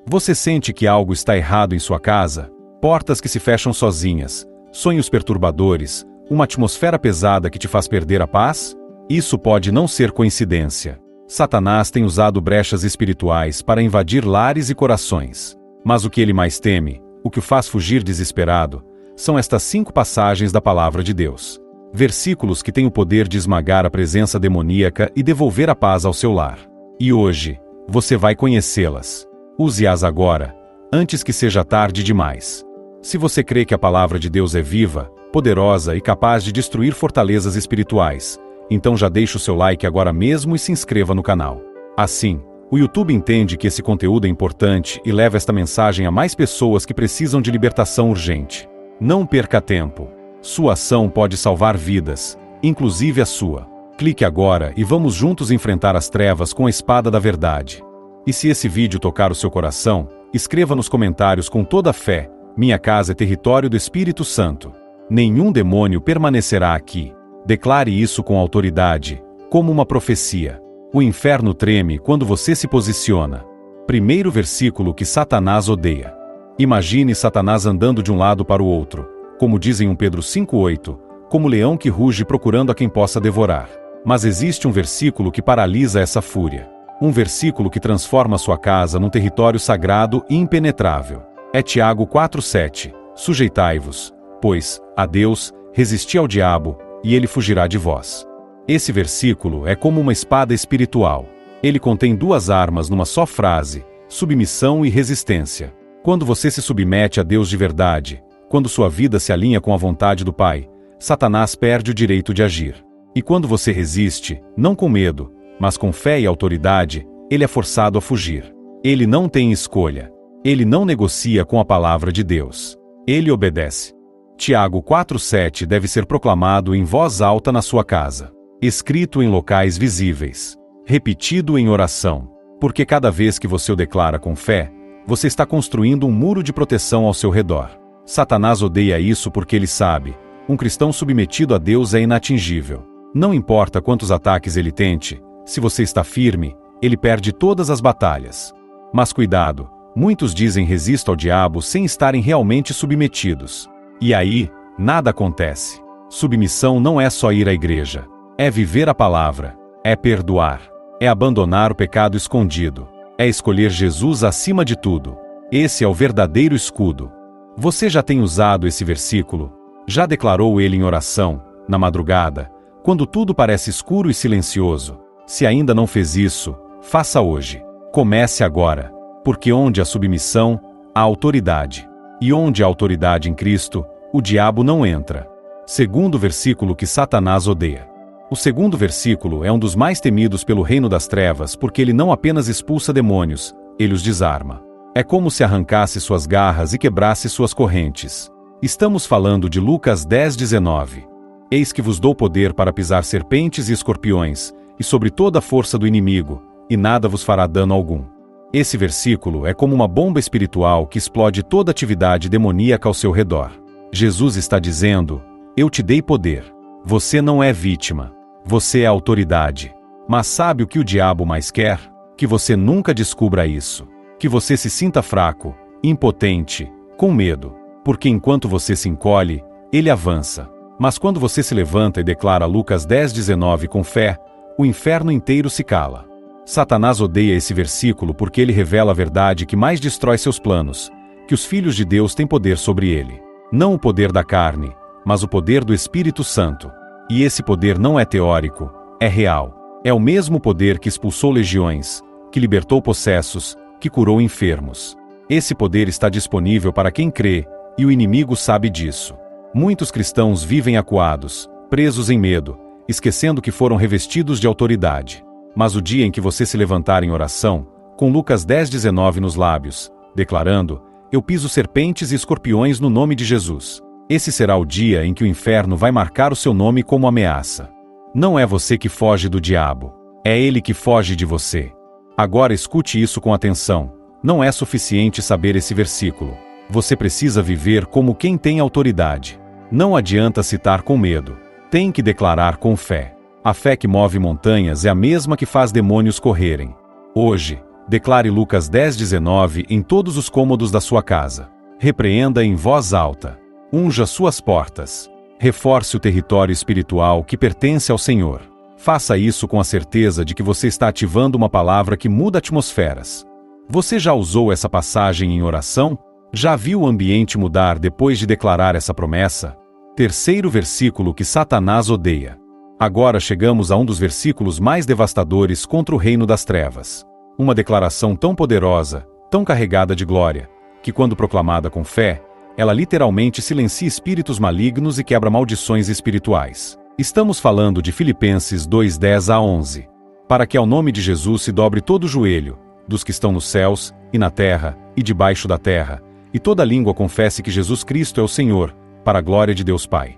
Você sente que algo está errado em sua casa? Portas que se fecham sozinhas, sonhos perturbadores, uma atmosfera pesada que te faz perder a paz? Isso pode não ser coincidência. Satanás tem usado brechas espirituais para invadir lares e corações. Mas o que ele mais teme, o que o faz fugir desesperado, são estas 5 passagens da Palavra de Deus. Versículos que têm o poder de esmagar a presença demoníaca e devolver a paz ao seu lar. E hoje, você vai conhecê-las. Use-as agora, antes que seja tarde demais. Se você crê que a Palavra de Deus é viva, poderosa e capaz de destruir fortalezas espirituais, então já deixe o seu like agora mesmo e se inscreva no canal. Assim, o YouTube entende que esse conteúdo é importante e leva esta mensagem a mais pessoas que precisam de libertação urgente. Não perca tempo. Sua ação pode salvar vidas, inclusive a sua. Clique agora e vamos juntos enfrentar as trevas com a espada da verdade. E se esse vídeo tocar o seu coração, escreva nos comentários com toda a fé: minha casa é território do Espírito Santo. Nenhum demônio permanecerá aqui. Declare isso com autoridade, como uma profecia. O inferno treme quando você se posiciona. Primeiro versículo que Satanás odeia. Imagine Satanás andando de um lado para o outro, como dizem 1 Pedro 5:8, como leão que ruge procurando a quem possa devorar. Mas existe um versículo que paralisa essa fúria. Um versículo que transforma sua casa num território sagrado e impenetrável. É Tiago 4:7. Sujeitai-vos, pois, a Deus, resisti ao diabo, e ele fugirá de vós. Esse versículo é como uma espada espiritual. Ele contém 2 armas numa só frase: submissão e resistência. Quando você se submete a Deus de verdade, quando sua vida se alinha com a vontade do Pai, Satanás perde o direito de agir. E quando você resiste, não com medo, mas com fé e autoridade, ele é forçado a fugir. Ele não tem escolha. Ele não negocia com a palavra de Deus. Ele obedece. Tiago 4:7 deve ser proclamado em voz alta na sua casa, escrito em locais visíveis, repetido em oração, porque cada vez que você o declara com fé, você está construindo um muro de proteção ao seu redor. Satanás odeia isso porque ele sabe: um cristão submetido a Deus é inatingível. Não importa quantos ataques ele tente, se você está firme, ele perde todas as batalhas. Mas cuidado, muitos dizem resisto ao diabo sem estarem realmente submetidos. E aí, nada acontece. Submissão não é só ir à igreja. É viver a palavra. É perdoar. É abandonar o pecado escondido. É escolher Jesus acima de tudo. Esse é o verdadeiro escudo. Você já tem usado esse versículo? Já declarou ele em oração, na madrugada, quando tudo parece escuro e silencioso? Se ainda não fez isso, faça hoje. Comece agora. Porque onde há submissão, há autoridade. E onde há autoridade em Cristo, o diabo não entra. Segundo versículo que Satanás odeia. O segundo versículo é um dos mais temidos pelo reino das trevas porque ele não apenas expulsa demônios, ele os desarma. É como se arrancasse suas garras e quebrasse suas correntes. Estamos falando de Lucas 10:19. Eis que vos dou poder para pisar serpentes e escorpiões, e sobre toda a força do inimigo, e nada vos fará dano algum. Esse versículo é como uma bomba espiritual que explode toda atividade demoníaca ao seu redor. Jesus está dizendo: eu te dei poder. Você não é vítima. Você é autoridade. Mas sabe o que o diabo mais quer? Que você nunca descubra isso. Que você se sinta fraco, impotente, com medo. Porque enquanto você se encolhe, ele avança. Mas quando você se levanta e declara Lucas 10:19 com fé, o inferno inteiro se cala. Satanás odeia esse versículo porque ele revela a verdade que mais destrói seus planos, que os filhos de Deus têm poder sobre ele. Não o poder da carne, mas o poder do Espírito Santo. E esse poder não é teórico, é real. É o mesmo poder que expulsou legiões, que libertou possessos, que curou enfermos. Esse poder está disponível para quem crê, e o inimigo sabe disso. Muitos cristãos vivem acuados, presos em medo, esquecendo que foram revestidos de autoridade. Mas o dia em que você se levantar em oração, com Lucas 10:19 nos lábios, declarando: eu piso serpentes e escorpiões no nome de Jesus. Esse será o dia em que o inferno vai marcar o seu nome como ameaça. Não é você que foge do diabo, é ele que foge de você. Agora escute isso com atenção. Não é suficiente saber esse versículo. Você precisa viver como quem tem autoridade. Não adianta citar com medo. Tem que declarar com fé. A fé que move montanhas é a mesma que faz demônios correrem. Hoje, Declare Lucas 10:19 em todos os cômodos da sua casa. Repreenda em voz alta. Unja suas portas. Reforce o território espiritual que pertence ao Senhor. Faça isso com a certeza de que você está ativando uma palavra que muda atmosferas. Você já usou essa passagem em oração? Já viu o ambiente mudar depois de declarar essa promessa? Terceiro versículo que Satanás odeia. Agora chegamos a um dos versículos mais devastadores contra o reino das trevas. Uma declaração tão poderosa, tão carregada de glória, que quando proclamada com fé, ela literalmente silencia espíritos malignos e quebra maldições espirituais. Estamos falando de Filipenses 2:10-11. Para que ao nome de Jesus se dobre todo o joelho, dos que estão nos céus, e na terra, e debaixo da terra, e toda língua confesse que Jesus Cristo é o Senhor, para a glória de Deus Pai.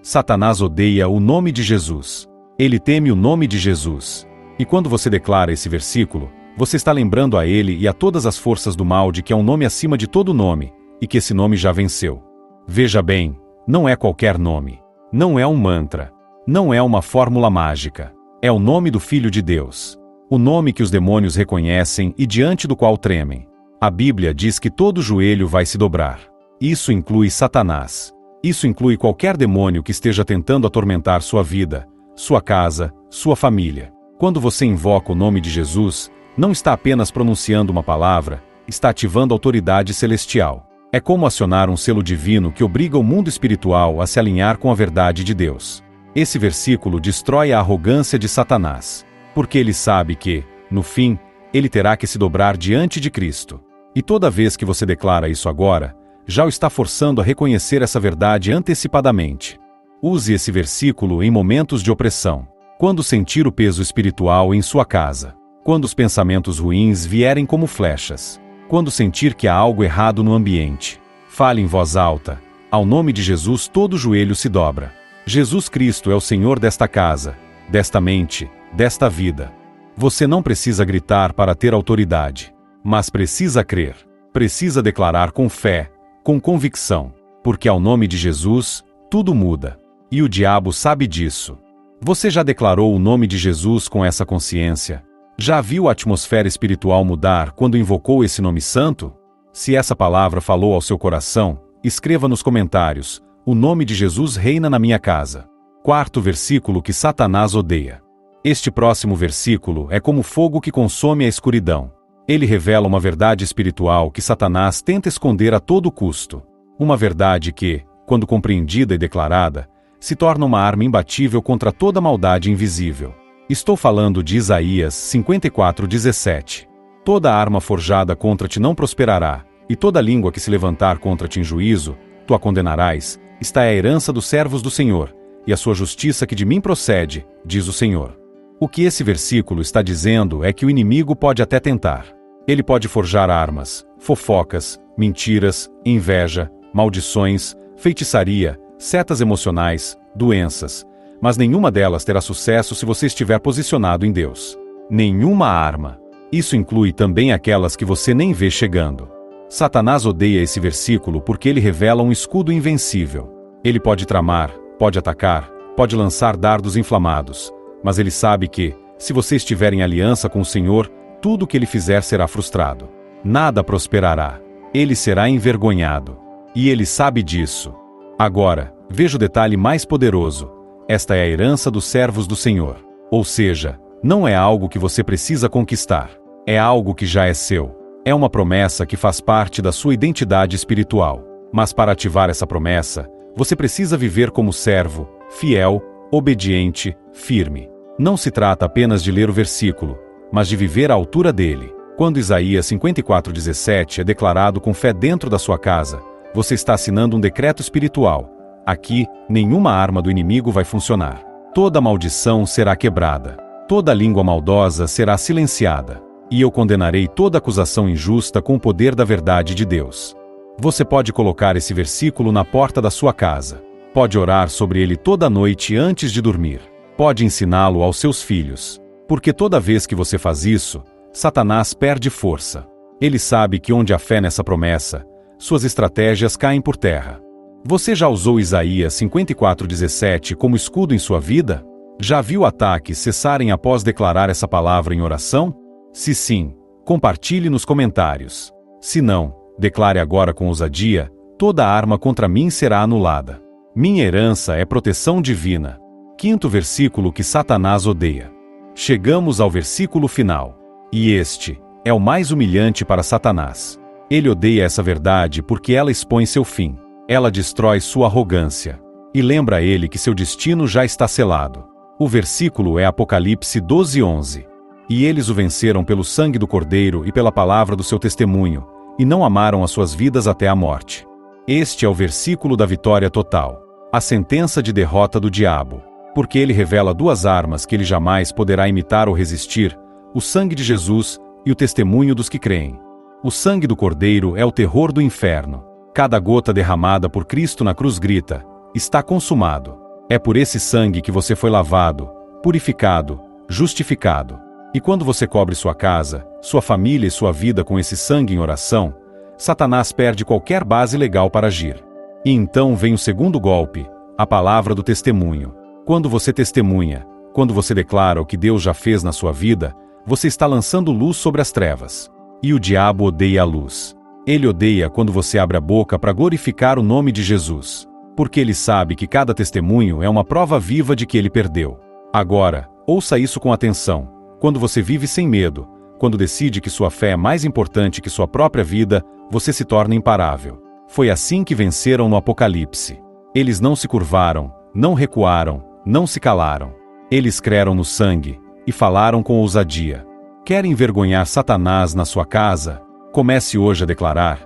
Satanás odeia o nome de Jesus. Ele teme o nome de Jesus. E quando você declara esse versículo, você está lembrando a ele e a todas as forças do mal de que há um nome acima de todo nome, e que esse nome já venceu. Veja bem, não é qualquer nome. Não é um mantra. Não é uma fórmula mágica. É o nome do Filho de Deus. O nome que os demônios reconhecem e diante do qual tremem. A Bíblia diz que todo joelho vai se dobrar. Isso inclui Satanás. Isso inclui qualquer demônio que esteja tentando atormentar sua vida, sua casa, sua família. Quando você invoca o nome de Jesus, não está apenas pronunciando uma palavra, está ativando autoridade celestial. É como acionar um selo divino que obriga o mundo espiritual a se alinhar com a verdade de Deus. Esse versículo destrói a arrogância de Satanás, porque ele sabe que, no fim, ele terá que se dobrar diante de Cristo. E toda vez que você declara isso agora, já o está forçando a reconhecer essa verdade antecipadamente. Use esse versículo em momentos de opressão, quando sentir o peso espiritual em sua casa, quando os pensamentos ruins vierem como flechas, quando sentir que há algo errado no ambiente. Fale em voz alta. Ao nome de Jesus todo joelho se dobra. Jesus Cristo é o Senhor desta casa, desta mente, desta vida. Você não precisa gritar para ter autoridade, mas precisa crer. Precisa declarar com fé, com convicção, porque ao nome de Jesus, tudo muda. E o diabo sabe disso. Você já declarou o nome de Jesus com essa consciência? Já viu a atmosfera espiritual mudar quando invocou esse nome santo? Se essa palavra falou ao seu coração, escreva nos comentários: o nome de Jesus reina na minha casa. Quarto versículo que Satanás odeia. Este próximo versículo é como fogo que consome a escuridão. Ele revela uma verdade espiritual que Satanás tenta esconder a todo custo. Uma verdade que, quando compreendida e declarada, se torna uma arma imbatível contra toda maldade invisível. Estou falando de Isaías 54:17. Toda arma forjada contra ti não prosperará, e toda língua que se levantar contra ti em juízo, tu a condenarás. Está a herança dos servos do Senhor, e a sua justiça que de mim procede, diz o Senhor. O que esse versículo está dizendo é que o inimigo pode até tentar. Ele pode forjar armas, fofocas, mentiras, inveja, maldições, feitiçaria, setas emocionais, doenças, mas nenhuma delas terá sucesso se você estiver posicionado em Deus. Nenhuma arma. Isso inclui também aquelas que você nem vê chegando. Satanás odeia esse versículo porque ele revela um escudo invencível. Ele pode tramar, pode atacar, pode lançar dardos inflamados, mas ele sabe que, se você estiver em aliança com o Senhor, tudo o que ele fizer será frustrado. Nada prosperará. Ele será envergonhado. E ele sabe disso. Agora, veja o detalhe mais poderoso. Esta é a herança dos servos do Senhor. Ou seja, não é algo que você precisa conquistar. É algo que já é seu. É uma promessa que faz parte da sua identidade espiritual. Mas para ativar essa promessa, você precisa viver como servo, fiel, obediente, firme. Não se trata apenas de ler o versículo, mas de viver à altura dele. Quando Isaías 54:17 é declarado com fé dentro da sua casa, você está assinando um decreto espiritual. Aqui, nenhuma arma do inimigo vai funcionar. Toda maldição será quebrada. Toda língua maldosa será silenciada. E eu condenarei toda acusação injusta com o poder da verdade de Deus. Você pode colocar esse versículo na porta da sua casa. Pode orar sobre ele toda noite antes de dormir. Pode ensiná-lo aos seus filhos. Porque toda vez que você faz isso, Satanás perde força. Ele sabe que onde há fé nessa promessa, suas estratégias caem por terra. Você já usou Isaías 54:17 como escudo em sua vida? Já viu ataques cessarem após declarar essa palavra em oração? Se sim, Compartilhe nos comentários. Se não, declare agora com ousadia: toda arma contra mim será anulada. Minha herança é proteção divina. 5º versículo que Satanás odeia. Chegamos ao versículo final. E este é o mais humilhante para Satanás. Ele odeia essa verdade porque ela expõe seu fim. Ela destrói sua arrogância. E lembra a ele que seu destino já está selado. O versículo é Apocalipse 12:11. E eles o venceram pelo sangue do Cordeiro e pela palavra do seu testemunho, e não amaram as suas vidas até a morte. Este é o versículo da vitória total, a sentença de derrota do diabo, porque ele revela duas armas que ele jamais poderá imitar ou resistir: o sangue de Jesus e o testemunho dos que creem. O sangue do Cordeiro é o terror do inferno. Cada gota derramada por Cristo na cruz grita: está consumado. É por esse sangue que você foi lavado, purificado, justificado. E quando você cobre sua casa, sua família e sua vida com esse sangue em oração, Satanás perde qualquer base legal para agir. E então vem o segundo golpe, a palavra do testemunho. Quando você testemunha, quando você declara o que Deus já fez na sua vida, você está lançando luz sobre as trevas. E o diabo odeia a luz. Ele odeia quando você abre a boca para glorificar o nome de Jesus, porque ele sabe que cada testemunho é uma prova viva de que ele perdeu. Agora, ouça isso com atenção. Quando você vive sem medo, quando decide que sua fé é mais importante que sua própria vida, você se torna imparável. Foi assim que venceram no Apocalipse. Eles não se curvaram, não recuaram, não se calaram. Eles creram no sangue e falaram com ousadia. Quer envergonhar Satanás na sua casa? Comece hoje a declarar: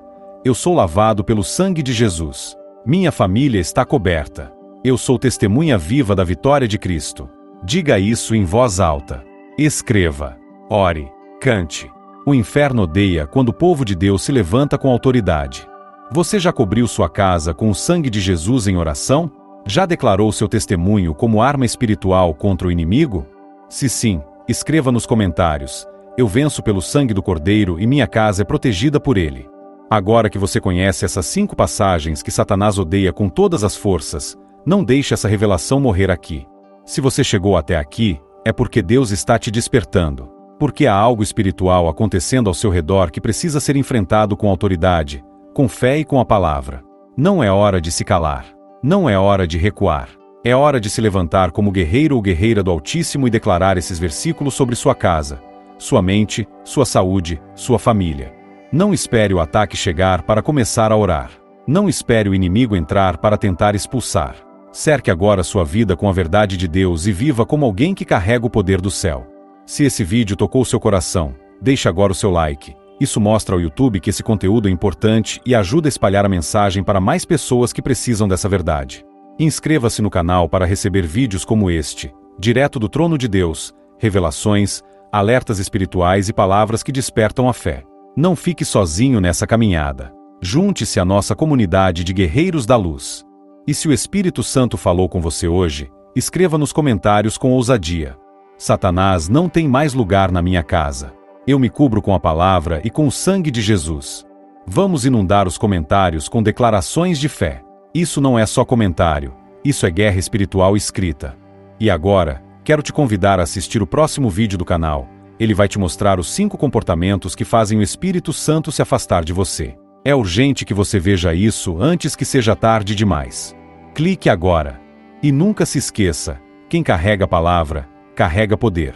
eu sou lavado pelo sangue de Jesus. Minha família está coberta. Eu sou testemunha viva da vitória de Cristo. Diga isso em voz alta. Escreva, ore, cante. O inferno odeia quando o povo de Deus se levanta com autoridade. Você já cobriu sua casa com o sangue de Jesus em oração? Já declarou seu testemunho como arma espiritual contra o inimigo? Se sim, escreva nos comentários: eu venço pelo sangue do Cordeiro e minha casa é protegida por ele. Agora que você conhece essas 5 passagens que Satanás odeia com todas as forças, não deixe essa revelação morrer aqui. Se você chegou até aqui, é porque Deus está te despertando. Porque há algo espiritual acontecendo ao seu redor que precisa ser enfrentado com autoridade, com fé e com a palavra. Não é hora de se calar. Não é hora de recuar. É hora de se levantar como guerreiro ou guerreira do Altíssimo e declarar esses versículos sobre sua casa, sua mente, sua saúde, sua família. Não espere o ataque chegar para começar a orar. Não espere o inimigo entrar para tentar expulsar. Cerque agora sua vida com a verdade de Deus e viva como alguém que carrega o poder do céu. Se esse vídeo tocou seu coração, deixe agora o seu like. Isso mostra ao YouTube que esse conteúdo é importante e ajuda a espalhar a mensagem para mais pessoas que precisam dessa verdade. Inscreva-se no canal para receber vídeos como este, direto do trono de Deus, revelações, alertas espirituais e palavras que despertam a fé. Não fique sozinho nessa caminhada. Junte-se à nossa comunidade de guerreiros da luz. E se o Espírito Santo falou com você hoje, escreva nos comentários com ousadia: Satanás não tem mais lugar na minha casa. Eu me cubro com a palavra e com o sangue de Jesus. Vamos inundar os comentários com declarações de fé. Isso não é só comentário, isso é guerra espiritual escrita. E agora, quero te convidar a assistir o próximo vídeo do canal. Ele vai te mostrar os 5 comportamentos que fazem o Espírito Santo se afastar de você. É urgente que você veja isso antes que seja tarde demais. Clique agora. E nunca se esqueça: quem carrega a palavra, carrega poder.